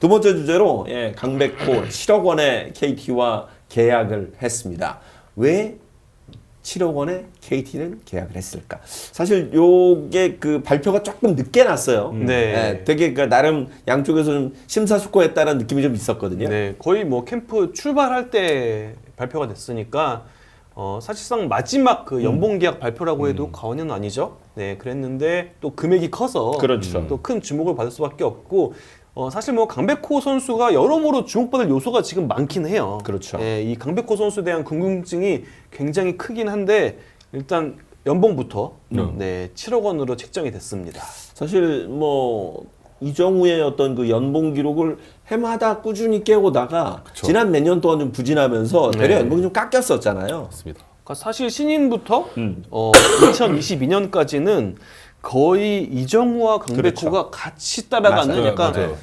두 번째 주제로 강백호 7억 원의 KT와 계약을 했습니다. 왜 7억 원에 KT는 계약을 했을까? 사실 요게 그 발표가 조금 늦게 났어요. 네. 되게 그 나름 양쪽에서 좀 심사숙고했다는 느낌이 좀 있었거든요. 네, 거의 뭐 캠프 출발할 때 발표가 됐으니까 사실상 마지막 그 연봉 계약 발표라고 해도 과언은 아니죠. 네, 그랬는데 또 금액이 커서 그렇죠. 또 큰 주목을 받을 수밖에 없고 사실 뭐 강백호 선수가 여러모로 주목받을 요소가 지금 많긴 해요. 그렇죠. 네, 이 강백호 선수에 대한 궁금증이 굉장히 크긴 한데 일단 연봉부터 7억 원으로 책정이 됐습니다. 사실 뭐 이정우의 어떤 그 연봉 기록을 해마다 꾸준히 깨고다가 지난 몇 년 동안 좀 부진하면서 대략 연봉이 좀 깎였었잖아요. 맞습니다. 그러니까 사실 신인부터 2022년까지는 거의 이정우와 강백호가 그렇죠. 같이 따라가는 맞아요. 약간 맞아요.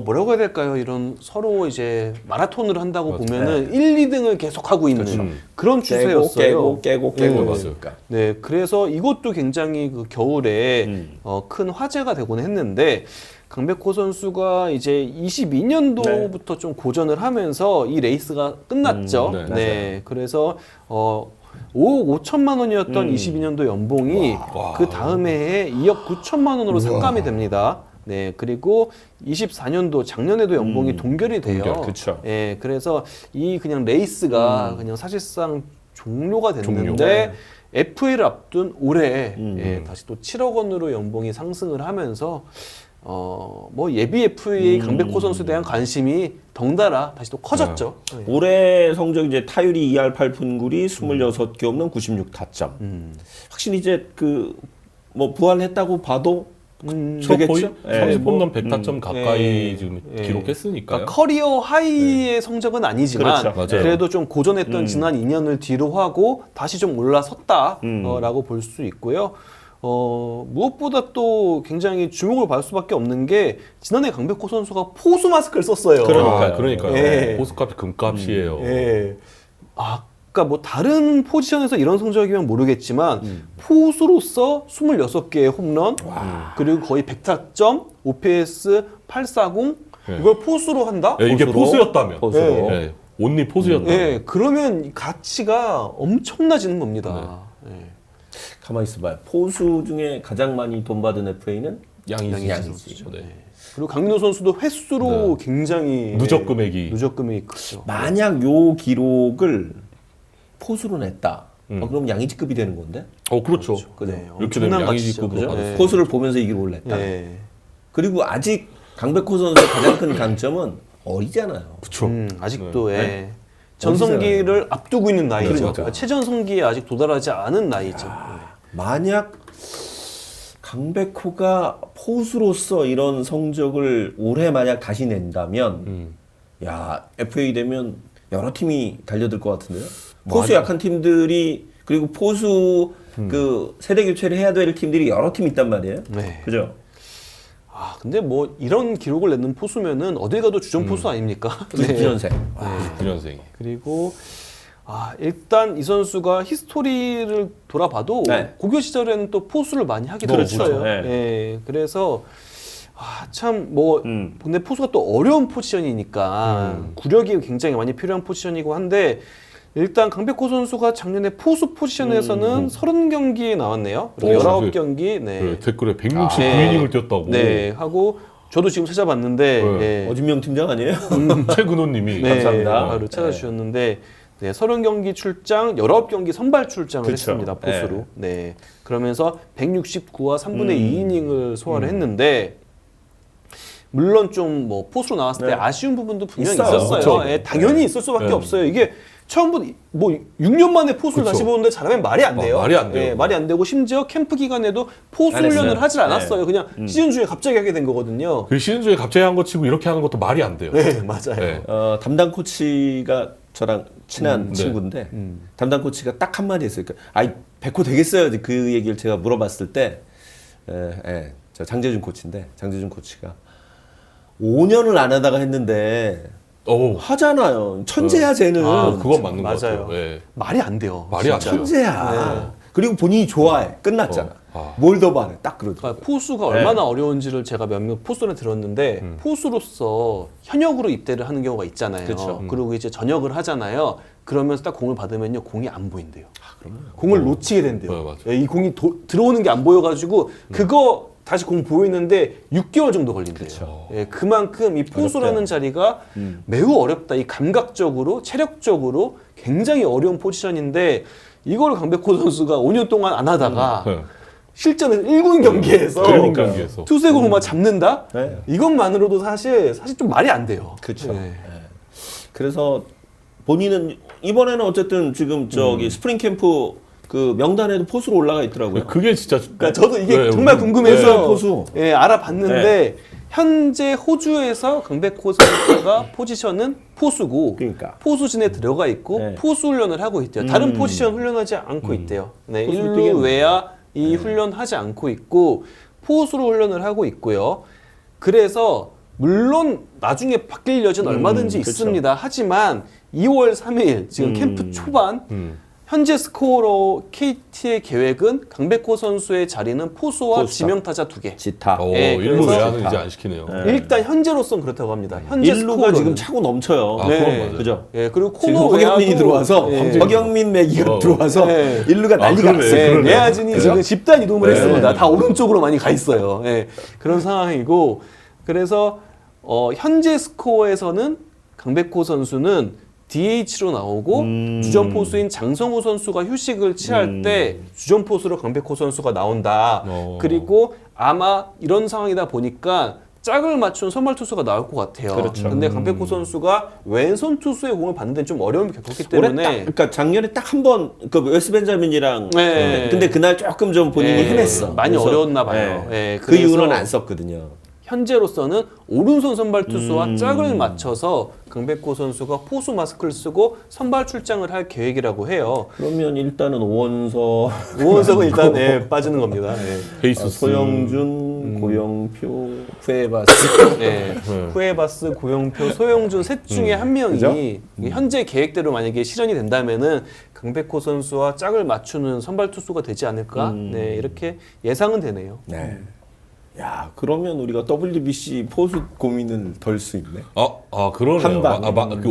뭐라고 해야 될까요? 이런 서로 이제 마라톤을 한다고 맞아요. 보면은 1, 2등을 계속 하고 있는 그런 추세였어요. 깨고 맞아요. 네, 그래서 이것도 굉장히 그 겨울에 큰 화제가 되곤 했는데 강백호 선수가 이제 22년도부터 좀 고전을 하면서 이 레이스가 끝났죠. 네. 그래서 5억 5천만 원이었던 22년도 연봉이 그 다음 해에 2억 9천만 원으로 삭감이 됩니다. 네, 그리고 24년도 작년에도 연봉이 동결이 돼요. 그쵸. 예, 그래서 이 그냥 레이스가 그냥 사실상 종료가 됐는데 FA를 앞둔 올해 다시 또 7억 원으로 연봉이 상승을 하면서 뭐 예비 FA 강백호 선수에 대한 관심이 덩달아 다시 또 커졌죠. 네. 올해 성적 이제 타율이 2할 8푼9리 26개 없는 96타점. 확실히 이제 그 뭐 부활했다고 봐도 거의 되겠죠? 30홈런 100타점 가까이 예. 지금 예. 기록했으니까요. 그러니까 커리어 하이의 성적은 아니지만 그렇죠. 맞아요. 그래도 좀 고전했던 지난 2년을 뒤로 하고 다시 좀 올라섰다라고 볼 수 있고요. 무엇보다 또 굉장히 주목을 받을 수밖에 없는 게 지난해 강백호 선수가 포수 마스크를 썼어요. 그러니까요. 예. 보스값이 금값이에요. 예. 그러니까 뭐 다른 포지션에서 이런 성적이면 모르겠지만 포수로서 26개의 홈런 그리고 거의 100타점, OPS 840 네. 이걸 포수로 한다? 예, 이게 포수였다면. 포수로. 예. 온리 포수였다면. 예, 그러면 가치가 엄청나지는 겁니다. 예. 가만히 있어봐요. 포수 중에 가장 많이 돈 받은 FA는 양의지 양의지. 선수죠. 네. 그리고 강민호 선수도 횟수로 굉장히 누적 금액이. 누적 금액이 크죠. 만약 요 기록을 포수로 냈다. 그럼 양의지급이 되는 건데? 그렇죠. 그죠? 네, 이렇게 되면 엄청난 양의지급으로 가치죠. 받을 수 네. 포수를 보면서 이 기록을 냈다. 예. 그리고 아직 강백호 선수의 가장 큰 강점은 어리잖아요. 그렇죠. 아직도 네. 전성기를 앞두고 있는 나이죠. 그러니까. 최전성기에 아직 도달하지 않은 나이죠. 만약 강백호가 포수로서 이런 성적을 올해 만약 다시 낸다면 야 FA 되면 여러 팀이 달려들 것 같은데요. 포수 약한 팀들이 그리고 포수 그 세대 교체를 해야 될 팀들이 여러 팀 있단 말이에요. 네. 그죠? 근데 뭐 이런 기록을 내는 포수면은 어딜 가도 주전 포수 아닙니까? 99년생. 9년생이. 그리고 일단 이 선수가 히스토리를 돌아봐도 네. 고교 시절에는 또 포수를 많이 하기도 그렇죠. 했어요. 네. 예, 그래서 참 뭐 근데 포수가 또 어려운 포지션이니까 구력이 굉장히 많이 필요한 포지션이고 한데 일단 강백호 선수가 작년에 포수 포지션에서는 30경기에 나왔네요. 그리고 19경기 네, 댓글에 169이닝을 뛰었다고. 네, 하고 저도 지금 찾아봤는데 네. 어진명 팀장 아니에요? 최근호님이 네, 감사합니다. 바로 찾아주셨는데 30경기 출장, 19경기 선발 출장을 그쵸. 했습니다. 포수로. 네. 그러면서 169와 3분의 2이닝을 소화를 했는데 물론 좀 뭐 포수로 나왔을 때 아쉬운 부분도 분명히 있어요. 있었어요. 그쵸. 예, 당연히 있을 수밖에 네. 없어요. 이게 처음부터 뭐 6년 만에 포수를 그쵸. 다시 보는데 잘하면 말이 안 돼요. 말이 안 돼요. 예, 말이 안 되고 심지어 캠프 기간에도 포수 안 했어요. 훈련을 하질 않았어요. 네. 그냥 시즌 중에 갑자기 하게 된 거거든요. 그 시즌 중에 갑자기 한 거 치고 이렇게 하는 것도 말이 안 돼요. 네, 맞아요. 네. 담당 코치가 저랑 친한 친구인데 담당 코치가 딱 한마디 했어요. 그러니까, 백호 되겠어요? 그 얘기를 제가 물어봤을 때 저 장재준 코치인데 장재준 코치가 5년을 안 하다가 했는데 하잖아요. 천재야 쟤는. 그건 맞는 것 맞아요. 같아요. 네. 말이 안 돼요. 말이 안 진짜로. 돼요. 천재야. 그리고 본인이 좋아해. 끝났잖아. 뭘 더 바래? 딱 그러죠. 그러니까 포수가 얼마나 어려운지를 제가 몇몇 포수를 들었는데 포수로서 현역으로 입대를 하는 경우가 있잖아요. 그쵸. 그리고 이제 전역을 하잖아요. 그러면서 딱 공을 받으면요 공이 안 보인대요. 공을 놓치게 된대요. 맞아요. 이 공이 들어오는 게 안 보여가지고 그거 다시 공 보이는데 6개월 정도 걸린대요. 예, 그만큼 이 포수라는 어렵대요. 자리가 매우 어렵다. 이 감각적으로, 체력적으로 굉장히 어려운 포지션인데 이걸 강백호 선수가 5년 동안 안 하다가 네. 실전에서 1군 경기에서 일본 경기에서. 투수의 공을 막 잡는다? 네. 이것만으로도 사실 좀 말이 안 돼요. 그렇죠. 네. 그래서 본인은 이번에는 어쨌든 지금 저기 스프링 캠프 그 명단에도 포수로 올라가 있더라고요. 그게 진짜. 그러니까 저도 이게 네, 정말 궁금해서 네, 포수. 예, 알아봤는데 현재 호주에서 강백호 선수가 포지션은 포수고 그러니까. 포수진에 들어가 있고 네. 포수 훈련을 하고 있대요. 다른 포지션 훈련하지 않고 있대요. 네, 포수로 1루 뛰겠네. 외야 이 훈련하지 않고 있고 포수로 훈련을 하고 있고요. 그래서 물론 나중에 바뀔 여지는 얼마든지 그렇죠. 있습니다. 하지만 2월 3일 지금 캠프 초반 현재 스코어로 KT의 계획은 강백호 선수의 자리는 포수와 포수다. 지명타자 2개. 지타. 예, 일루 그래서- 외야는 이제 안 시키네요. 일단 현재로서는 그렇다고 합니다. 현재 일루가 스코어로는. 지금 차고 넘쳐요. 아, 네. 그건 맞아요. 그죠? 예, 그리고 지금 코너 허경민이 외야도 들어와서 예. 허경민 매기가 들어와서 네. 일루가 난리가 그러네. 났어요. 네, 그러네요. 내야진이 네. 지금 집단 이동을 네. 했습니다. 다 오른쪽으로 많이 가 있어요. 예, 그런 상황이고 그래서 현재 스코어에서는 강백호 선수는 DH로 나오고 주전 포수인 장성호 선수가 휴식을 취할 때 주전 포수로 강백호 선수가 나온다. 그리고 아마 이런 상황이다 보니까 짝을 맞춘 선발 투수가 나올 것 같아요. 그렇죠. 근데 강백호 선수가 왼손 투수의 공을 받는 데는 좀 어려움이 겪었기 올해 때문에 딱, 그러니까 작년에 딱 한 번 그 웨스 벤자민이랑 네. 근데 그날 조금 좀 본인이 네. 헤맸어. 많이 그래서, 어려웠나 봐요. 네, 그 그래서 이후로는 안 썼거든요. 현재로서는 오른손 선발 투수와 짝을 맞춰서 강백호 선수가 포수 마스크를 쓰고 선발 출장을 할 계획이라고 해요. 그러면 일단은 오원석, 오원석은 일단 빠지는 겁니다. 페이스 소영준, 고영표, 후에바스. 네. 후에바스, 고영표, 소영준 셋 중에 한 명이 그죠? 현재 계획대로 만약에 실현이 된다면은 강백호 선수와 짝을 맞추는 선발 투수가 되지 않을까? 네, 이렇게 예상은 되네요. 네. 야, 그러면 우리가 WBC 포수 고민을 덜 수 있네. 그러네요. 한 방.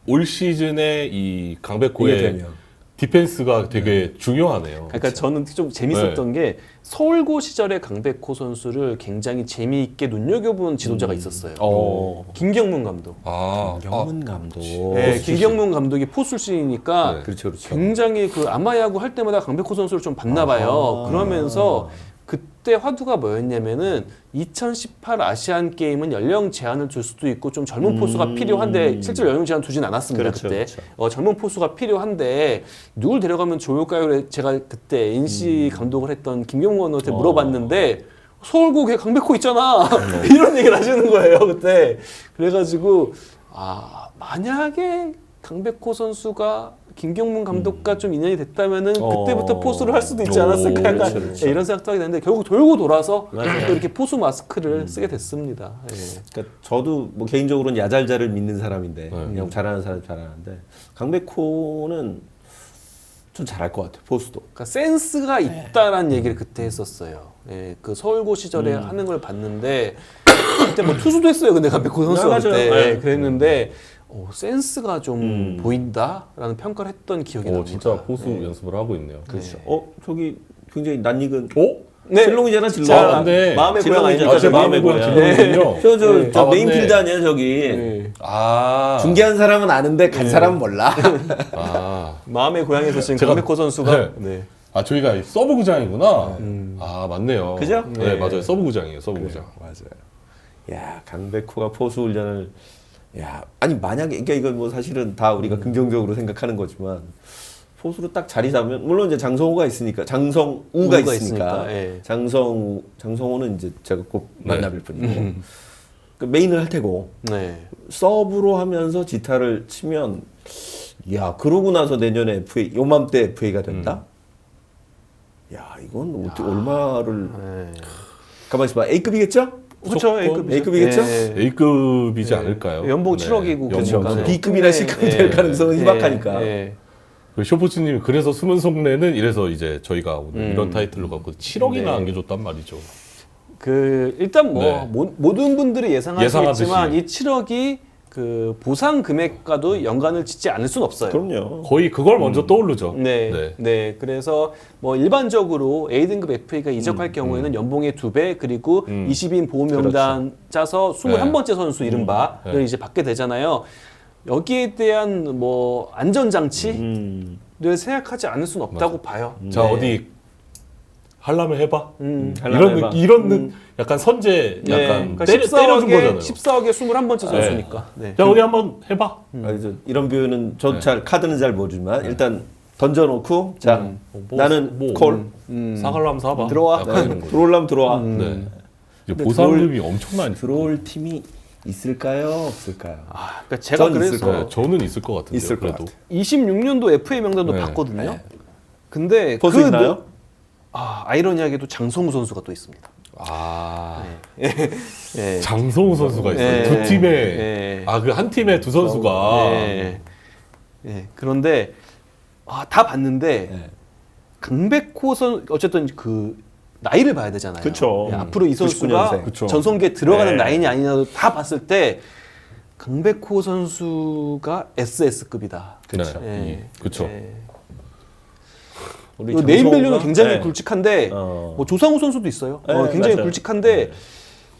올 시즌에 이 이게 강백호의 되면. 디펜스가 되게 중요하네요. 그러니까 저는 좀 재밌었던 게 서울고 시절의 강백호 선수를 굉장히 재미있게 눈여겨본 지도자가 있었어요. 김경문 감독. 경문 감독. 네, 김경문 감독이 포수 출신이니까 네. 그렇죠, 그렇죠. 굉장히 그 아마야구 할 때마다 강백호 선수를 좀 봤나 봐요. 그러면서 그때 화두가 뭐였냐면은 2018 아시안 게임은 연령 제한을 둘 수도 있고 좀 젊은 포수가 필요한데 실제로 연령 제한 두진 않았습니다. 그렇죠, 그때 그렇죠. 젊은 포수가 필요한데 누굴 데려가면 좋을까요? 제가 그때 NC 감독을 했던 김경문 감독한테 물어봤는데 서울고 걔 강백호 있잖아 이런 얘기를 하시는 거예요 그때. 그래가지고 만약에 강백호 선수가 김경문 감독과 좀 인연이 됐다면은 그때부터 포수를 할 수도 있지 않았을까 약간 그렇죠, 그렇죠. 이런 생각도 하게 되는데 결국 돌고 돌아서 맞아요. 또 이렇게 포수 마스크를 쓰게 됐습니다. 예. 그러니까 저도 뭐 개인적으로는 야잘자를 믿는 사람인데 네. 그냥 잘하는 사람 잘하는데 강백호는 좀 잘할 것 같아요. 포수도. 그러니까 센스가 있다라는 얘기를 그때 했었어요. 예, 그 서울고 시절에 하는 걸 봤는데 그때 뭐 투수도 했어요. 근데 강백호 선수가 맞아요. 그때 네. 예, 그랬는데 센스가 좀 보인다라는 평가를 했던 기억이 납니다. 진짜 포수 연습을 하고 있네요. 그렇죠. 저기 굉장히 낯익은 네. 질롱이잖아, 질롱. 자, 네. 마음의 질롱이잖아. 고향 아닙니까? 제 마음의 고향 질문이군요. 저 맞네. 메인필드 아니에요, 저기. 네. 중계한 사람은 아는데 간 사람은 몰라. 마음의 고향에서 지금 제가- 강백호 선수가 네. 네. 저희가 서브 구장이구나. 맞네요. 그죠? 네, 맞아요. 서브 구장이에요. 서브 구장. 맞아요. 야, 강백호가 포수 훈련을 아니 만약에 그러니까 이건 뭐 사실은 다 우리가 긍정적으로 생각하는 거지만 포수로 딱 자리 잡으면 물론 이제 장성호가 있으니까 장성우가 있으니까 예. 장성호는 이제 제가 꼭 만나뵐 뿐이고 그 메인을 할 테고 네. 서브로 하면서 지타를 치면 그러고 나서 내년에 FA 요맘때 FA가 된다? 이건 어떻게 얼마를 가만히 있어봐. A급이겠죠? 그렇죠. 무조건 A급이겠죠? A급이지 않을까요? 연봉 네. 7억이고 그렇죠. 그러니까. B급이나 C급 될 가능성은 희박하니까. 예. 그 쇼포츠님이 그래서 숨은 속내는 이래서 이제 저희가 오늘 이런 타이틀로 갖고 7억이나 네. 안겨줬단 말이죠. 그 일단 뭐 네. 모든 분들이 예상하시겠지만 예상하듯이. 이 7억이 그 보상 금액과도 연관을 짓지 않을 수는 없어요. 그럼요. 거의 그걸 먼저 떠오르죠. 네. 그래서 뭐 일반적으로 A등급 FA가 이적할 경우에는 연봉의 2배 그리고 20인 보험 명단 짜서 21번째 선수 이른바를 네. 이제 받게 되잖아요. 여기에 대한 뭐 안전 장치를 생각하지 않을 수는 없다고 봐요. 자 네. 어디 할라면 해봐. 할라면 해봐. 이런 약간 선제 네. 약간 그러니까 때려준 거잖아요. 14억에 21번째 선수니까. 네. 자 어디 한번 해봐. 그래서 이런 표현은 저 잘 카드는 잘 모르지만 일단 던져놓고 자 뭐, 나는 뭐, 콜 사갈라면 사봐. 들어와. 약간 이런 거. 들어오려면 들어와. 네. 이제 근데 보상금이 엄청 많이 들어올 팀이 있을까요? 없을까요? 아, 그러니까 제가 전 그래서 있을 거예요. 네, 저는 있을 것 같은데요. 있을 것 그래도. 같아. 26년도 FA 명단도 네. 봤거든요. 근데 포수 있나요? 아이러니하게도 장성우 선수가 또 있습니다. 아 예. 장성우 선수가 있어요. 예. 두 팀에 예. 그 한 팀에 두 선수가 예. 그런데 다 봤는데 네. 강백호 선 어쨌든 그 나이를 봐야 되잖아요. 그쵸. 앞으로 이 선수가 99년생. 그쵸. 전성기에 들어가는 네. 라인이 아니냐도 다 봤을 때 강백호 선수가 SS급이다. 그렇죠. 예. 그렇죠. 우리 그 네임밸류는 장성호가- 굉장히 네. 굵직한데 어. 뭐 조상우 선수도 있어요. 네, 굉장히 맞아요. 굵직한데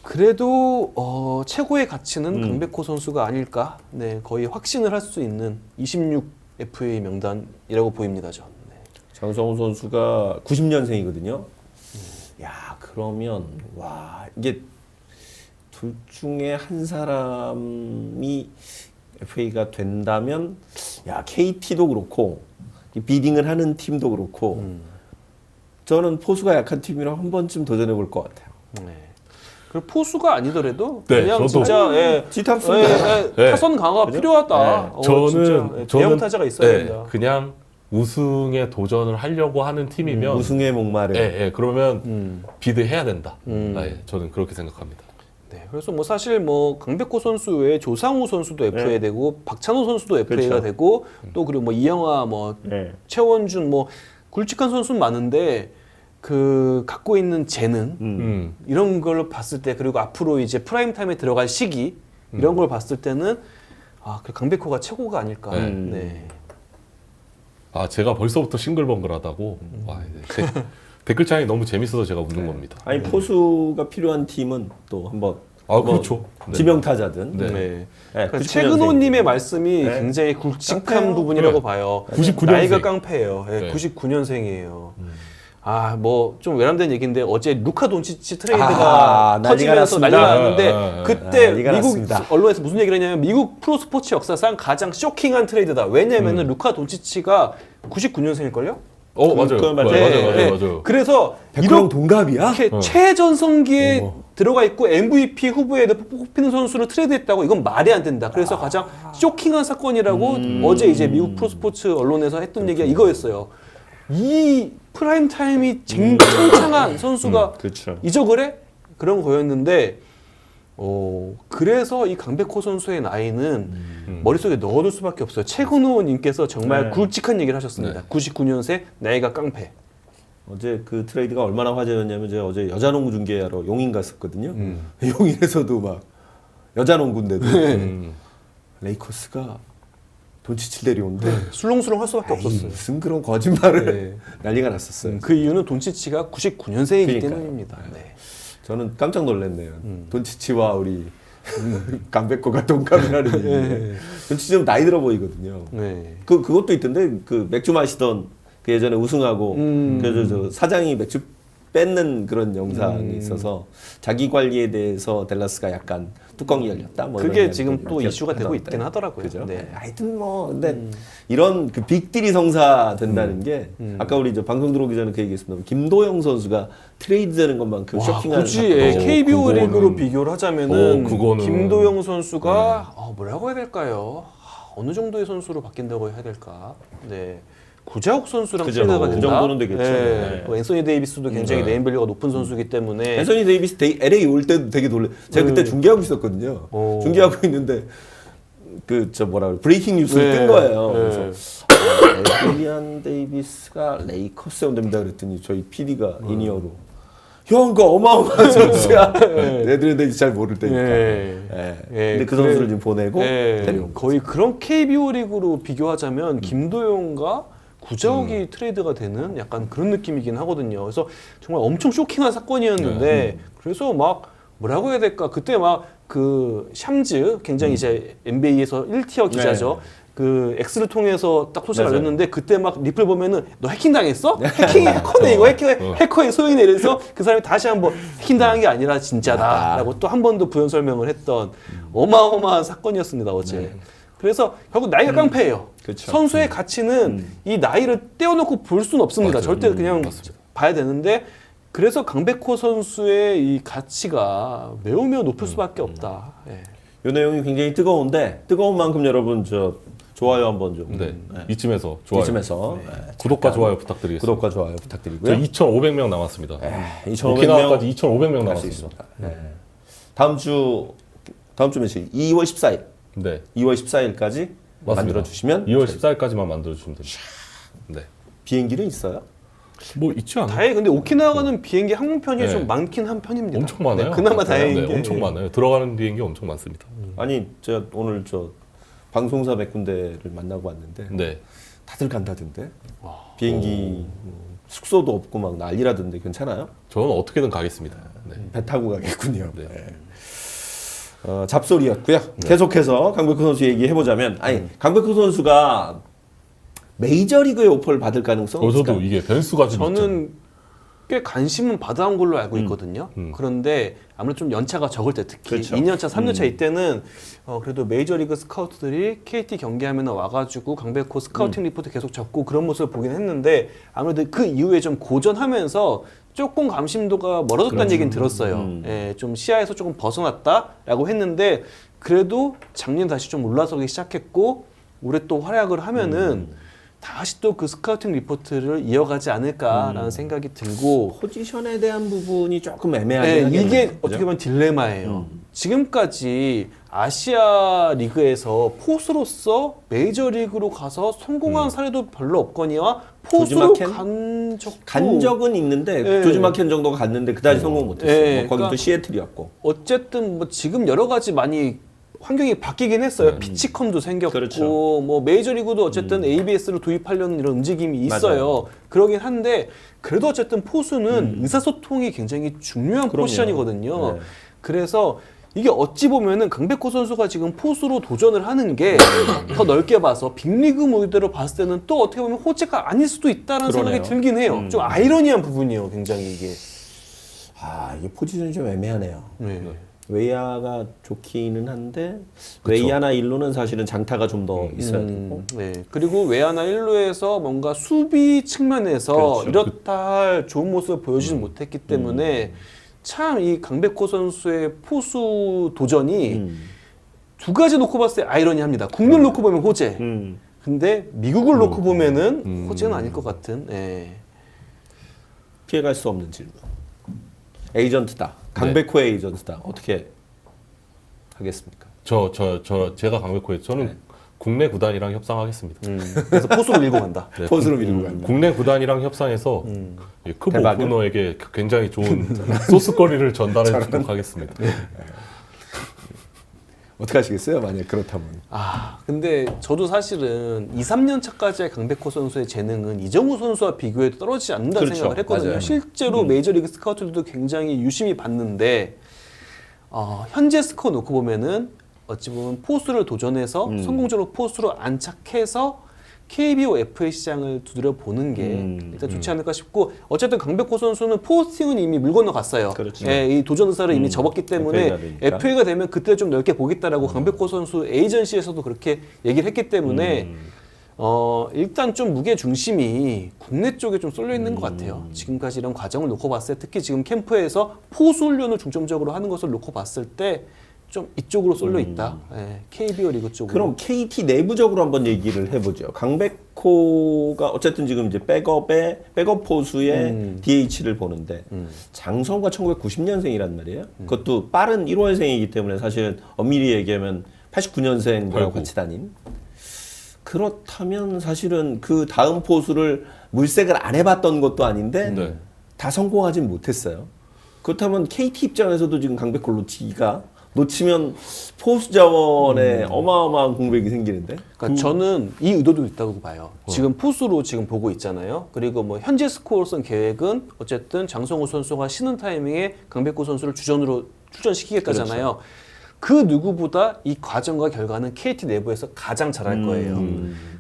그래도 최고의 가치는 음. 강백호 선수가 아닐까. 네, 거의 확신을 할 수 있는 26 FA 명단이라고 보입니다, 전. 네. 장성호 선수가 90년생이거든요. 야 그러면 와 이게 둘 중에 한 사람이 FA가 된다면 야 KT도 그렇고 이 비딩을 하는 팀도 그렇고 저는 포수가 약한 팀이라 한 번쯤 도전해 볼 것 같아요. 네. 그리고 포수가 아니더라도 네, 그냥 저도. 진짜 지탑습니다. 네. 타선 강화가 그죠? 필요하다. 저는 대형 타자가 있어야 네, 된다. 그냥 우승에 도전을 하려고 하는 팀이면 우승의 목마름. 그러면 비드해야 된다. 음. 저는 그렇게 생각합니다. 네, 그래서 뭐 사실 뭐 강백호 선수 외에 조상우 선수도 FA 되고 박찬호 선수도 FA가 그렇죠. 되고 또 그리고 뭐 이영하 뭐 네. 최원준 뭐 굵직한 선수는 많은데 그 갖고 있는 재능 이런 걸 봤을 때 그리고 앞으로 이제 프라임 타임에 들어갈 시기 이런 걸 봤을 때는 그 강백호가 최고가 아닐까. 네. 네. 제가 벌써부터 싱글벙글하다고 댓글창이 너무 재밌어서 제가 웃는 겁니다. 아니 포수가 필요한 팀은 또 한번 그렇죠. 네. 지명 타자든 네. 네. 네, 그러니까 99년생. 최근호님의 말씀이 네. 굉장히 굵직한 깡패예요. 부분이라고 네. 봐요. 99년생. 나이가 깡패예요. 네, 네. 99년생이에요. 뭐 좀 외람된 얘기인데 어제 루카 돈치치 트레이드가 난리가 터지면서 났습니다. 난리가 났는데 그때 난리가 미국 났습니다. 언론에서 무슨 얘기를 했냐면 미국 프로스포츠 역사상 가장 쇼킹한 트레이드다. 왜냐면은 루카 돈치치가 99년생일걸요? 맞아요. 맞아요. 그래서 백호랑 동갑이야? 이렇게 최전성기에 들어가 있고 MVP 후보에 뽑히는 선수를 트레이드했다고 이건 말이 안 된다. 그래서 가장 쇼킹한 사건이라고 어제 이제 미국 프로스포츠 언론에서 했던 얘기가 이거였어요. 이 프라임 타임이 쟁창한 선수가 그렇죠. 이적을 해? 그런 거였는데 그래서 이 강백호 선수의 나이는 머릿속에 넣어둘 수밖에 없어요. 최근호님께서 정말 네. 굵직한 얘기를 하셨습니다. 네. 99년생 나이가 깡패. 어제 그 트레이드가 얼마나 화제였냐면 제가 어제 여자농구 중계하러 용인 갔었거든요. 용인에서도 막 여자농구인데도 레이커스가 돈치치를 내려오는데 술렁술렁 할 수밖에 없었어요. 무슨 그런 거짓말을 네. 난리가 났었어요. 그 이유는 돈치치가 99년생이기 그러니까요. 때문입니다. 네. 저는 깜짝 놀랐네요. 돈치치와 우리 강백호가 동갑이라는 얘기. 돈치치 좀 나이 들어 보이거든요. 네. 그것도 있던데 그 맥주 마시던 그 예전에 우승하고 그래서 저 사장이 맥주 뺏는 그런 영상이 있어서 자기 관리에 대해서 댈러스가 약간 뚜껑이 열렸다. 뭐 그게 이런 지금 이야기도 또 이렇게 이슈가 되고 하던데. 있긴 하더라고요. 그죠? 네. 하여튼 뭐 근데 이런 그 빅딜이 성사된다는 게 아까 우리 저 방송 들어오기 전에 그 얘기했습니다. 김도영 선수가 트레이드되는 것만큼 쇼킹한 굳이 사건도 KBO 그거는- 리그로 비교를 하자면은 그거는- 김도영 선수가 뭐라고 해야 될까요? 어느 정도의 선수로 바뀐다고 해야 될까? 네. 구자욱 선수랑 그죠. 트레이드가 그 된다. 정도는 되겠죠. 네. 네. 또 앤서니 데이비스도 굉장히 네임밸류가 높은 선수이기 때문에 앤서니 데이비스 LA 올 때도 되게 놀래. 제가 그때 중계하고 있었거든요. 중계하고 있는데 그 저 뭐라 그래 브레이킹 뉴스를 네. 뜬 거예요. 네. 그래서 에드리안 데이비스가 레이커스에 온답니다 그랬더니 저희 PD가 인이어로 형 그 어마어마한 선수야. 애들은 되게 잘 모를 때니까. 근데 그 선수를 지금 보내고 데려온 거의 그런 KBO 리그로 비교하자면 김도영과 구자욱이 트레이드가 되는 약간 그런 느낌이긴 하거든요. 그래서 정말 엄청 쇼킹한 사건이었는데 그래서 막 뭐라고 해야 될까? 그때 막 그 샴즈 굉장히 이제 NBA에서 1티어 기자죠. 그 X를 통해서 딱 소식을 맞아요. 알렸는데 그때 막 리플 보면은 너 해킹 당했어? 해커네 이거 해커의 소행이네. 이래서 그 사람이 다시 한번 해킹 당한 게 아니라 진짜다라고 또 한 번 더 부연 설명을 했던 어마어마한 사건이었습니다 어제. 그래서 결국 나이가 깡패예요. 그쵸. 선수의 가치는 이 나이를 떼어놓고 볼 수는 없습니다. 맞아요. 절대 그냥 맞습니다. 봐야 되는데 그래서 강백호 선수의 이 가치가 매우 높을 수밖에 없다. 예. 이 내용이 굉장히 뜨거운데 뜨거운 만큼 여러분 저 좋아요 한번 좀. 네. 이쯤에서 좋아요. 이쯤에서 구독과 좋아요 부탁드리겠습니다. 구독과 좋아요 저 부탁드리고요. 2,500명 남았습니다. 2,500명 오키나와까지 2,500명 갈 수 남았습니다. 있습니다. 다음 주 며칠? 2월 14일. 네. 2월 14일까지 만들어 주시면 2월 14일까지만 만들어 주시면 됩니다. 네. 비행기는 있어요? 뭐 있지 않아요? 다행히 근데 오키나와 가는 비행기 항공편이 네. 좀 많긴 한 편입니다. 엄청 많아요. 네, 그나마 다행인 게 엄청 많아요. 들어가는 비행기 엄청 많습니다. 아니 제가 오늘 저 방송사 몇 군데를 만나고 왔는데 네. 다들 간다던데 비행기 뭐 숙소도 없고 막 난리라던데 괜찮아요? 저는 어떻게든 가겠습니다. 네. 배 타고 가겠군요. 네. 잡소리였고요. 계속해서 강백호 선수 얘기해보자면 강백호 선수가 메이저리그에 오퍼를 받을 가능성 저도 없을까요? 이게 변수가 좀 있잖아요. 저는 꽤 관심은 받아온 걸로 알고 있거든요. 그런데 아무래도 좀 연차가 적을 때 특히 그렇죠. 2년차, 3년차 이때는 그래도 메이저리그 스카우트들이 KT 경기하면 와가지고 강백호 스카우팅 리포트 계속 적고 그런 모습을 보긴 했는데 아무래도 그 이후에 좀 고전하면서 조금 감심도가 멀어졌다는 얘기는 들었어요. 예, 좀 시야에서 조금 벗어났다라고 했는데 그래도 작년 다시 좀 올라서기 시작했고 올해 또 활약을 하면은 다시 또 그 스카우팅 리포트를 이어가지 않을까라는 생각이 들고 포지션에 대한 부분이 조금 애매하긴 네, 하겠네요. 이게 그죠? 어떻게 보면 딜레마예요. 지금까지 아시아 리그에서 포수로서 메이저 리그로 가서 성공한 사례도 별로 없거니와 포수로 조지 간 적도 간 적은 있는데 네. 조지 마켄 정도가 갔는데 그다지 성공 못했어요. 네, 뭐 거기 그러니까 또 시애틀이었고. 어쨌든 뭐 지금 여러 가지 많이 환경이 바뀌긴 했어요. 피치컴도 생겼고 그렇죠. 뭐 메이저리그도 어쨌든 ABS를 도입하려는 이런 움직임이 있어요. 맞아요. 그러긴 한데 그래도 어쨌든 포수는 의사소통이 굉장히 중요한 그럼요. 포지션이거든요. 네. 그래서 이게 어찌 보면은 강백호 선수가 지금 포수로 도전을 하는 게 더 넓게 봐서 빅리그 무대로 봤을 때는 또 어떻게 보면 호재가 아닐 수도 있다는 그러네요. 생각이 들긴 해요. 좀 아이러니한 부분이에요, 굉장히 이게. 이게 포지션이 좀 애매하네요. 네. 외야가 좋기는 한데 외야나 일루는 사실은 장타가 좀 더 있어야 되고. 네. 그리고 외야나 1루에서 뭔가 수비 측면에서 그렇죠. 이렇다 할 좋은 모습을 보여주지 못했기 때문에 참 이 강백호 선수의 포수 도전이 두 가지 놓고 봤을 때 아이러니합니다. 국내를 놓고 보면 호재. 근데 미국을 놓고 보면은 호재는 아닐 것 같은. 예. 피해갈 수 없는 질문. 에이전트다. 강백호의 에이전트다. 어떻게 하겠습니까? 제가 강백호에 저는 국내 구단이랑 협상하겠습니다. 그래서 포수로 밀고 간다. 네, 포수로 밀고 간다. 국내 구단이랑 협상해서 이 크보 대박을? 오프너에게 굉장히 좋은 소스거리를 전달해 주도록 하겠습니다. 어떻게 하시겠어요? 만약 그렇다면. 근데 저도 사실은 2, 3년 차까지의 강백호 선수의 재능은 이정우 선수와 비교해도 떨어지지 않는다는 그렇죠. 생각을 했거든요. 맞아요. 실제로 메이저리그 스카우트들도 굉장히 유심히 봤는데 현재 스코어 놓고 보면은 어찌 보면 포수를 도전해서 성공적으로 포수로 안착해서 KBO FA 시장을 두드려 보는 게 일단 좋지 않을까 싶고 어쨌든 강백호 선수는 포스팅은 이미 물 건너 갔어요. 그렇죠. 예, 이 도전 의사를 이미 접었기 때문에 FA가 되니까. FA가 되면 그때 좀 넓게 보겠다라고 강백호 선수 에이전시에서도 그렇게 얘기를 했기 때문에 일단 좀 무게 중심이 국내 쪽에 좀 쏠려 있는 것 같아요. 지금까지 이런 과정을 놓고 봤을 때 특히 지금 캠프에서 포수 훈련을 중점적으로 하는 것을 놓고 봤을 때 좀 이쪽으로 쏠려 있다. 예, KBO 리그 쪽으로. 그럼 KT 내부적으로 한번 얘기를 해보죠. 강백호가 어쨌든 지금 이제 백업 포수의 DH를 보는데 장성우가 1990년생이란 말이에요. 그것도 빠른 1월생이기 때문에 사실은 엄밀히 얘기하면 89년생하고 같이 다닌. 그렇다면 사실은 그 다음 포수를 물색을 안 해봤던 것도 아닌데 네. 다 성공하진 못했어요. 그렇다면 KT 입장에서도 지금 강백호를 놓치면 포수 자원에 어마어마한 공백이 생기는데. 그러니까 저는 이 의도도 있다고 봐요. 지금 포수로 지금 보고 있잖아요. 그리고 뭐 현재 스코어선 계획은 어쨌든 장성호 선수가 쉬는 타이밍에 강백호 선수를 주전으로 출전시키겠다잖아요. 그 누구보다 이 과정과 결과는 KT 내부에서 가장 잘할 거예요.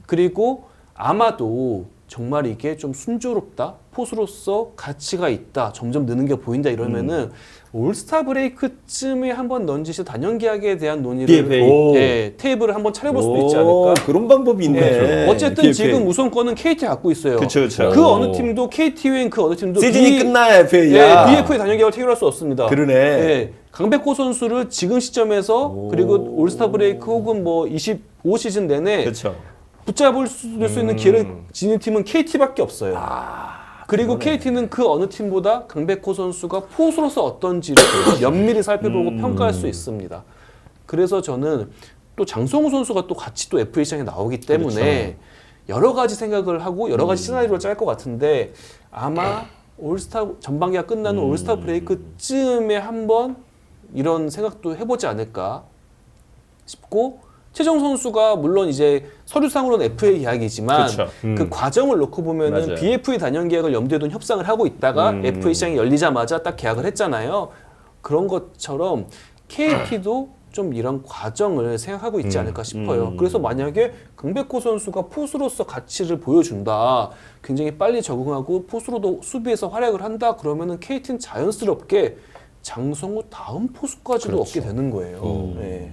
그리고 아마도 정말 이게 좀 순조롭다, 포수로서 가치가 있다, 점점 느는 게 보인다 이러면은 올스타 브레이크쯤에 한번 넌지시 단연 계약에 대한 논의를 DFA. 예, 테이블을 한번 차려볼 수도 있지 않을까. 그런 방법이 있네. 예. 어쨌든 DFA. 지금 우선권은 KT 갖고 있어요. 그쵸. 그 어느 팀도 KT 외엔 그 어느 팀도 시즌이 끝나야 FA야. 예, BFA 단연 계약을 체결할 수 없습니다. 그러네. 예, 강백호 선수를 지금 시점에서 그리고 올스타 브레이크 혹은 뭐 25 시즌 내내 그렇죠. 붙잡을 수 있는 기회를 지닌 팀은 KT밖에 없어요. 그리고 KT는 그 어느 팀보다 강백호 선수가 포수로서 어떤지를 면밀히 살펴보고 평가할 수 있습니다. 그래서 저는 또 장성우 선수가 또 같이 또 FA 시장에 나오기 때문에 여러 가지 생각을 하고 여러 가지 시나리오를 짤 것 같은데 아마 올스타 전반기가 끝나는 올스타 브레이크쯤에 한번 이런 생각도 해보지 않을까 싶고 최정 선수가 물론 이제 서류상으로는 FA 계약이지만 그쵸. 그 과정을 놓고 보면은 맞아요. BFA 단연 계약을 염두에 둔 협상을 하고 있다가 FA 시장이 열리자마자 딱 계약을 했잖아요. 그런 것처럼 KT도 좀 이런 과정을 생각하고 있지 않을까 싶어요. 그래서 만약에 강백호 선수가 포수로서 가치를 보여준다, 굉장히 빨리 적응하고 포수로도 수비에서 활약을 한다, 그러면은 KT는 자연스럽게 장성우 다음 포수까지도 얻게 되는 거예요. 네.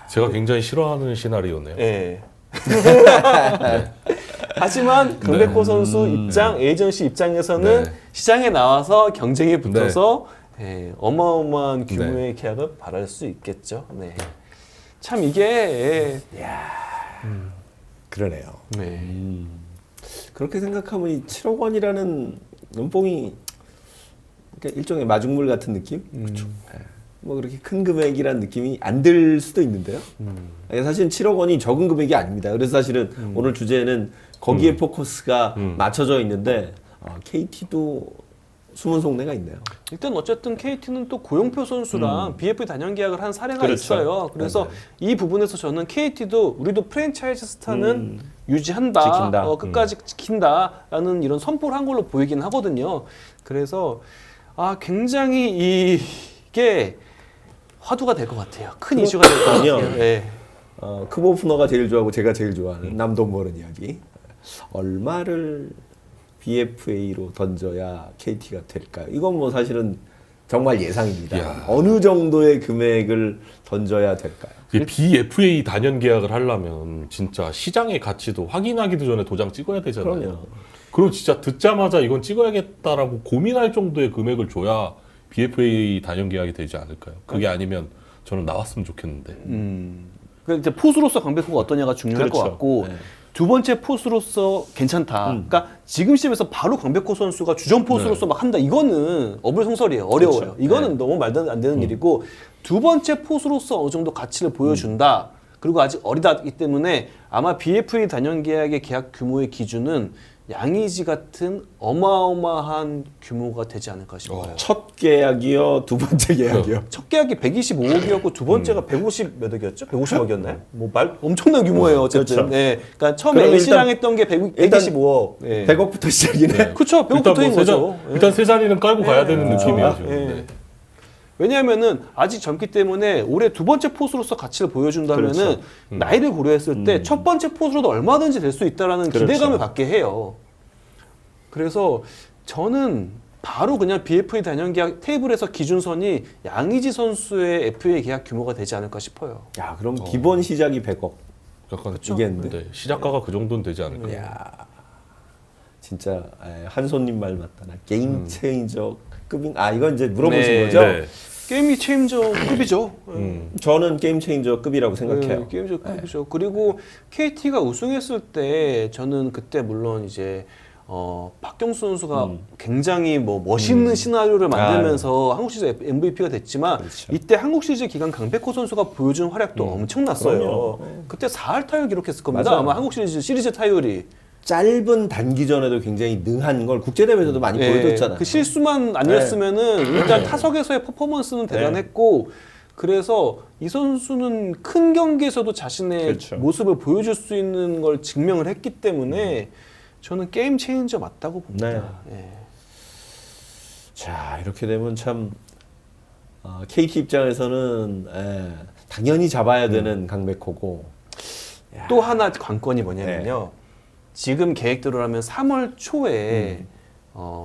제가 굉장히 싫어하는 시나리오네요. 예. 하지만 강백호 선수 입장, 에이전시 입장에서는 네. 시장에 나와서 경쟁에 붙어서 예, 어마어마한 규모의 계약을 바랄 수 있겠죠. 네. 참 이게 그러네요. 네. 그렇게 생각하면 이 7억 원이라는 연봉이 그러니까 일종의 마중물 같은 느낌? 그렇죠. 뭐 그렇게 큰 금액이란 느낌이 안 들 수도 있는데요. 사실은 7억 원이 적은 금액이 아닙니다. 그래서 사실은 오늘 주제는 거기에 포커스가 맞춰져 있는데 KT도 숨은 속내가 있네요. 일단 어쨌든 KT는 또 고용표 선수랑 BFA 단연 계약을 한 사례가 그렇죠. 있어요. 그래서 이 부분에서 저는 KT도 우리도 프랜차이즈 스타는 유지한다, 지킨다. 끝까지 지킨다라는 이런 선포를 한 걸로 보이긴 하거든요. 그래서 굉장히 이게 화두가 될 것 같아요. 큰 이슈가 될 것 같아요. 네. 크보프너가 제일 좋아하고 제가 제일 좋아하는 남돈 버는 이야기. 얼마를 BFA로 던져야 KT가 될까요? 이건 뭐 사실은 정말 예상입니다. 이야. 어느 정도의 금액을 던져야 될까요? BFA 단연 계약을 하려면 진짜 시장의 가치도 확인하기도 전에 도장 찍어야 되잖아요. 그럼요. 그럼 진짜 듣자마자 이건 찍어야겠다라고 고민할 정도의 금액을 줘야 BFA 단연 계약이 되지 않을까요? 그게 아니면 저는 나왔으면 좋겠는데. 그러니까 이제 포수로서 강백호가 어떠냐가 중요할 것 그렇죠. 같고 네. 두 번째 포수로서 괜찮다. 그러니까 지금 시점에서 바로 강백호 선수가 주전 포수로서 막 한다. 이거는 어불성설이에요. 어려워요. 그렇죠. 이거는 너무 말도 안 되는 일이고 두 번째 포수로서 어느 정도 가치를 보여준다. 그리고 아직 어리다기 때문에 아마 BFA 단연 계약의 계약 규모의 기준은 양의지 같은 어마어마한 규모가 되지 않을까 싶어요. 첫 계약이요, 두 번째 계약이요. 첫 계약이 125억이었고 두 번째가 150 몇 억이었죠? 150억이었나요? 뭐 말 엄청난 규모예요. 어쨌든. 그렇죠. 네. 그러니까 처음에 그럼 LC랑 일단- 했던 게 125억. 네. 100억부터 시작이네. 그렇죠. 일단 100억부터인 세 자- 거죠. 일단 세 자리는 깔고 가야 되는 느낌이에요. 지금. 예. 네. 왜냐하면은 아직 젊기 때문에 올해 두 번째 포수로서 가치를 보여준다면은 그렇죠. 나이를 고려했을 때 첫 번째 포수로도 얼마든지 될 수 있다라는 그렇죠. 기대감을 갖게 해요. 그래서 저는 바로 그냥 BFA 단연 계약 테이블에서 기준선이 양의지 선수의 FA 계약 규모가 되지 않을까 싶어요. 야, 그럼 기본 시작이 100억. 약간 이겠는데? 네, 시작가가 그 정도는 되지 않을까요? 야, 진짜 한손님 말 맞다. 나 게임 체인저 급인. 이건 이제 물어보신 네. 거죠? 네. 게임이 체인저급이죠. 저는 게임 체인저급이라고 생각해요. 네, 게임저급이죠. 그리고 KT가 우승했을 때 저는 그때 물론 이제 박경수 선수가 굉장히 뭐 멋있는 시나리오를 만들면서 한국 시리즈 MVP가 됐지만 그렇죠. 이때 한국 시리즈 기간 강백호 선수가 보여준 활약도 엄청났어요. 그럼요. 그때 4할 타율 기록했을 겁니다. 맞아요. 아마 한국 시리즈 타율이. 짧은 단기전에도 굉장히 능한 걸 국제대회에서도 많이 보여줬잖아요. 그 실수만 아니었으면은 일단 타석에서의 퍼포먼스는 대단했고 그래서 이 선수는 큰 경기에서도 자신의 그렇죠. 모습을 보여줄 수 있는 걸 증명을 했기 때문에 저는 게임 체인저 맞다고 봅니다. 예. 자, 이렇게 되면 참 KT 입장에서는 당연히 잡아야 되는 강백호고 또 하나 관건이 뭐냐면요. 지금 계획대로라면 3월 초에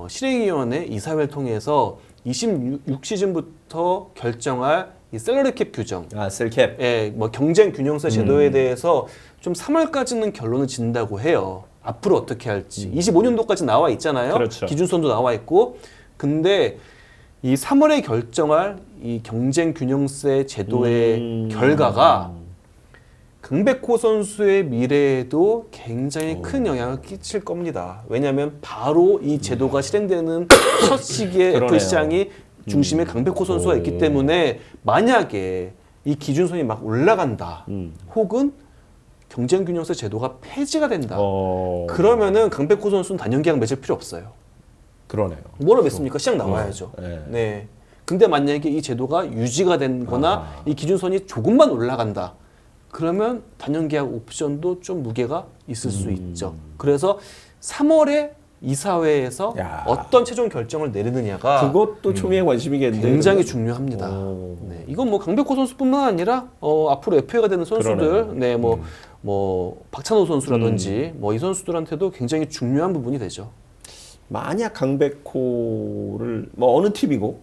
실행위원회 이사회를 통해서 26시즌부터 결정할 이 셀러리캡 규정, 셀캡. 뭐 경쟁 균형세 제도에 대해서 좀 3월까지는 결론을 진다고 해요. 앞으로 어떻게 할지. 25년도까지 나와 있잖아요. 그렇죠. 기준선도 나와 있고. 근데 이 3월에 결정할 이 경쟁 균형세 제도의 결과가 강백호 선수의 미래에도 굉장히 큰 영향을 끼칠 겁니다. 왜냐하면 바로 이 제도가 실행되는 첫 시기에 그러네요. FA 시장이 중심에 강백호 선수가 있기 때문에 만약에 이 기준선이 막 올라간다 혹은 경쟁균형세 제도가 폐지가 된다 그러면은 강백호 선수는 단연계약 맺을 필요 없어요. 그러네요. 뭐로 맺습니까? 시장 나와야죠. 네. 네. 근데 만약에 이 제도가 유지가 된거나 이 기준선이 조금만 올라간다 그러면 단연계약 옵션도 좀 무게가 있을 수 있죠. 그래서 3월에 이사회에서 야. 어떤 최종 결정을 내리느냐가 그것도 초미의 관심이겠는데. 굉장히 중요합니다. 오. 네, 이건 뭐 강백호 선수뿐만 아니라 앞으로 FA가 되는 선수들, 그러네요. 네, 뭐 박찬호 선수라든지 뭐 이 선수들한테도 굉장히 중요한 부분이 되죠. 만약 강백호를 뭐 어느 팀이고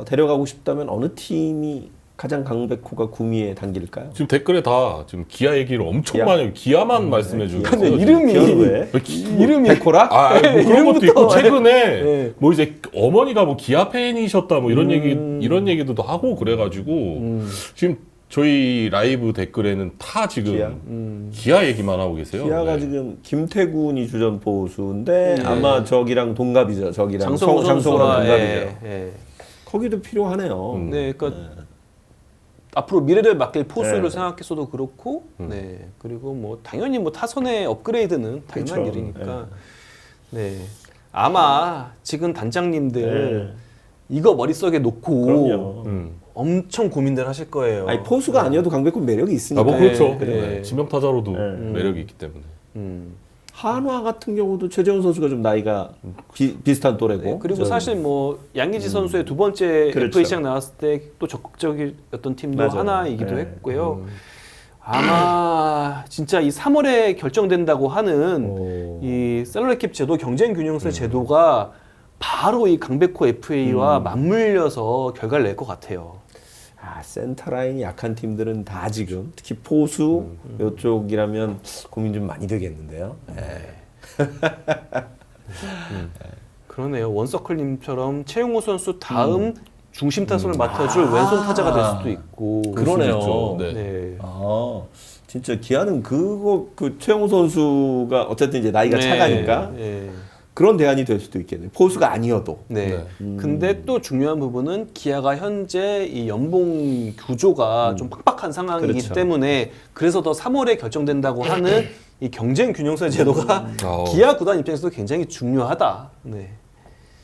데려가고 싶다면 어느 팀이 가장 강백호가 구미에 당길까요? 지금 댓글에 다 지금 기아 얘기를 엄청 기아? 많이 기아만 말씀해 주세요. 근데 이름이 왜? 이름이 백호라? 뭐 그런 것도 있고 이름부터, 최근에 네. 뭐 이제 어머니가 뭐 기아 팬이셨다 뭐 이런 얘기도 하고 그래가지고 지금 저희 라이브 댓글에는 다 지금 기아 얘기만 하고 계세요. 기아가 네. 지금 김태군이 주전 보수인데 아마 저기랑 동갑이죠. 저기랑 장성호 장성호랑 선수가 동갑이죠. 예. 거기도 필요하네요. 네, 그러니까 앞으로 미래를 맡길 포수를 네. 생각해서도 그렇고, 네, 그리고 뭐 당연히 뭐 타선의 업그레이드는 당연한 그렇죠. 일이니까, 네, 아마 지금 단장님들 네. 이거 머릿속에 놓고 그럼요. 엄청 고민들 하실 거예요. 아니 포수가 아니어도 강백호 매력이 있으니까. 뭐 그렇죠. 네, 네. 네. 지명타자로도 네. 매력이 있기 때문에. 한화 같은 경우도 최재훈 선수가 좀 나이가 비슷한 또래고. 네, 그리고 저는- 사실 뭐 양의지 선수의 두 번째 그렇죠. FA 시장 나왔을 때 또 적극적이었던 팀도 맞아요. 하나이기도 네. 했고요. 아마 진짜 이 3월에 결정된다고 하는 오. 이 셀러리캡 제도, 경쟁균형세 제도가 바로 이 강백호 FA와 맞물려서 결과를 낼 것 같아요. 센터 라인이 약한 팀들은 다 지금 특히 포수 이쪽이라면 고민 좀 많이 되겠는데요. 네. 그러네요. 원서클님처럼 최용호 선수 다음 중심 타선을 맡아줄 왼손 타자가 될 수도 있고. 그러네요. 있죠. 네. 네. 진짜 기아는 그 최영우 선수가 어쨌든 이제 나이가 네. 차가니까 네. 그런 대안이 될 수도 있겠네요. 포수가 아니어도. 네. 근데 또 중요한 부분은 기아가 현재 이 연봉 구조가 좀 팍팍한 상황이기 그렇죠. 때문에 그래서 더 3월에 결정된다고 하는 이 경쟁 균형세 제도가 기아 구단 입장에서도 굉장히 중요하다. 네.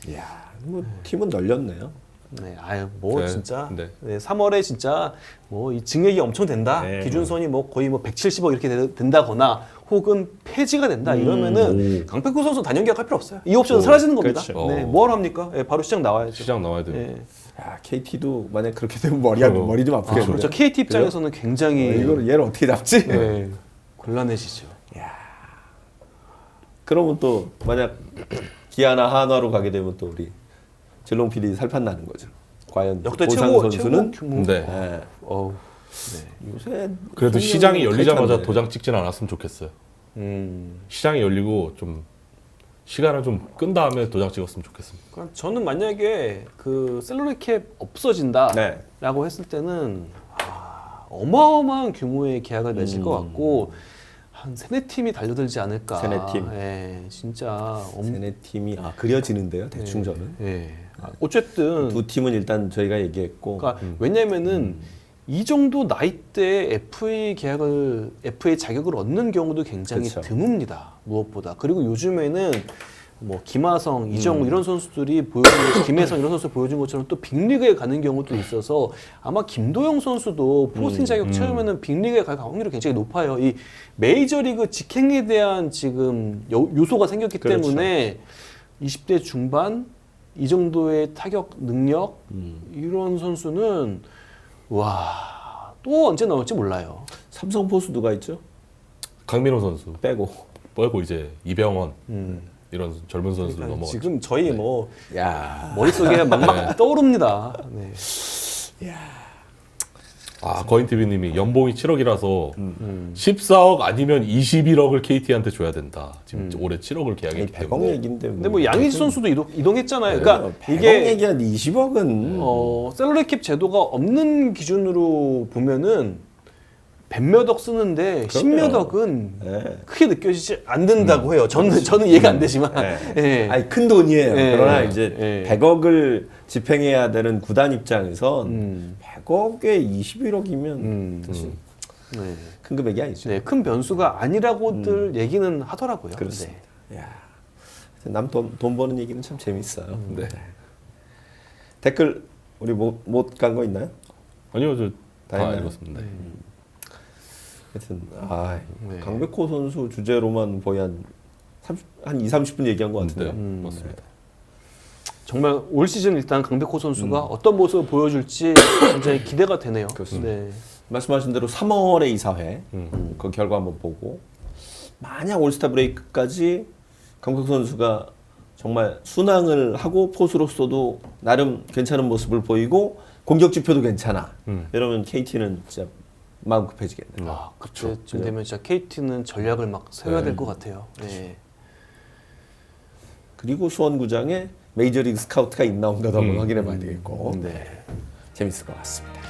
이야, 뭐 팀은 널렸네요. 네, 아유 뭐 네, 진짜 네. 네, 3월에 진짜 뭐 이 증액이 엄청 된다. 네. 기준선이 뭐 거의 뭐 170억 이렇게 된다거나 혹은 폐지가 된다 이러면은 강백호 선수 단연계약 할 필요 없어요. 이 옵션 사라지는 겁니다. 그렇죠. 네, 뭐하러 합니까? 네, 바로 시장 나와야죠. 시장 나와야 돼요. 네. 야, KT도 만약 그렇게 되면 머리 좀 아프겠는데. 그렇죠. KT 입장에서는 굉장히 이걸 얘를 어떻게 잡지? 네, 곤란해지죠. 그러면 또 만약 기아나 한화로 가게 되면 또 우리 진롱 PD 살판 나는 거죠. 과연 역대 보상 최고 선수는 규모. 네. 네. 어우. 요새 그래도 시장이 열리자마자 타이트한데. 도장 찍진 않았으면 좋겠어요. 음. 시장이 열리고 좀 시간을 좀 끈 다음에 도장 찍었으면 좋겠습니다. 그러니까 저는 만약에 그 셀러리 캡 없어진다라고 네. 했을 때는 어마어마한 규모의 계약을 맺을 것 같고 한 세네 팀이 달려들지 않을까. 세네 팀. 예, 진짜 세네 팀이 그려지는데요. 대충 저는 예. 어쨌든 두 팀은 일단 저희가 얘기했고. 그러니까 왜냐면은 이 정도 나이대에 FA 자격을 얻는 경우도 굉장히 그쵸. 드뭅니다. 무엇보다. 그리고 요즘에는 뭐 김하성, 이정우 이런 선수들이 보여준 김혜성 이런 선수 보여준 것처럼 또 빅리그에 가는 경우도 있어서 아마 김도영 선수도 포스팅 자격 채우면은 빅리그에 갈 확률이 굉장히 높아요. 이 메이저리그 직행에 대한 지금 요소가 생겼기 그렇죠. 때문에 20대 중반 이 정도의 타격 능력 이런 선수는 와, 또 언제 나올지 몰라요. 삼성 포수 누가 있죠? 강민호 선수 빼고. 이제 이병헌 이런 젊은 선수들 넘어갔죠. 지금 저희 뭐 야. 머릿속에 막 떠오릅니다. 네. 거인TV님이 연봉이 7억이라서 14억 아니면 21억을 KT한테 줘야 된다. 지금 올해 7억을 계약했기 100억 때문에. 얘기인데. 근데 뭐 양희지 선수도 이동했잖아요. 네, 그러니까 100억 이게 얘기하는데 20억은 셀러리캡 제도가 없는 기준으로 보면은 100몇 억 쓰는데 10몇 억은 네. 크게 느껴지지 않는다고 해요. 저는 이해가 안 되지만. 네. 예. 아니 큰 돈이에요. 네. 그러나 이제 네. 100억을 집행해야 되는 구단 입장에선 100억에 21억이면 사실 네. 큰 금액이 아니죠. 네, 큰 변수가 아니라고들 얘기는 하더라고요. 그렇습니다. 네. 야, 남 돈 버는 얘기는 참 재밌어요. 네. 댓글 우리 못 간 거 있나요? 아니요, 다 다 했나요? 읽었습니다. 하여튼 네. 강백호 선수 주제로만 거의 한 2, 30분 얘기한 것 네, 같은데요. 맞습니다. 정말 올 시즌 일단 강백호 선수가 어떤 모습을 보여줄지 굉장히 기대가 되네요. 그렇습니다. 네. 말씀하신 대로 3월에 이사회 그 결과 한번 보고 만약 올스타 브레이크까지 강백호 선수가 정말 순항을 하고 포수로서도 나름 괜찮은 모습을 보이고 공격 지표도 괜찮아. 이러면 KT는 진짜 마음 급해지겠네요. 그때쯤 되면 진짜 KT는 전략을 막 세워야 될 것 같아요. 네. 그리고 수원구장에 메이저리그 스카우트가 있나 없나도 한번 확인해 봐야 되겠고 네. 재밌을 것 같습니다.